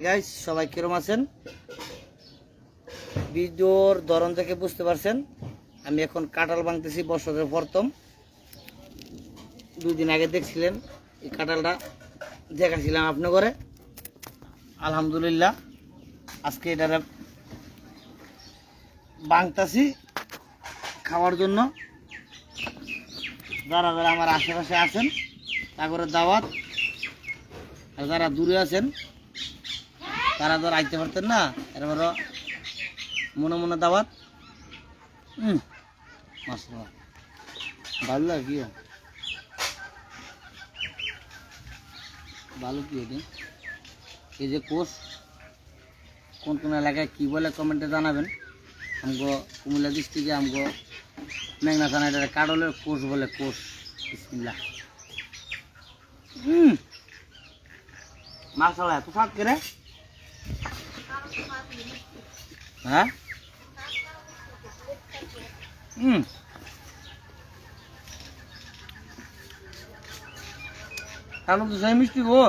Guys সবাই কিরম আছেন? ভিডিওর ধরন থেকে বুঝতে পারছেন আমি এখন কাঁঠাল ভাঙতেছি। বছরের প্রথম 2 দিন আগে দেখছিলেন এই কাঁঠালটা দেখাছিলাম আপনার ঘরে। আলহামদুলিল্লাহ আজকে এটা ভাঙতেছি খাওয়ার জন্য। যারা যারা আমার আশেপাশে আছেন তারপরে দাওয়াত, আর যারা দূরে আছেন তারা তো আইতে পারতেন না, এরপর মনে মনে দাওয়াত। মাশাআল্লাহ ভালো লাগে কি ভালো কি এটা? এই যে কোষ কোন কোন এলাকায় কী বলে কমেন্টে জানাবেন। আমগো কুমিল্লা ডিস্ট্রিক্টে আমগো মেঘনা থানা এটা কাডলের কোষ বলে। কোষ বিসমিল্লাহ। মাশাআল্লাহ এত স্বাদ করে। হ্যাঁ কালো তো সেই মিষ্টি গো।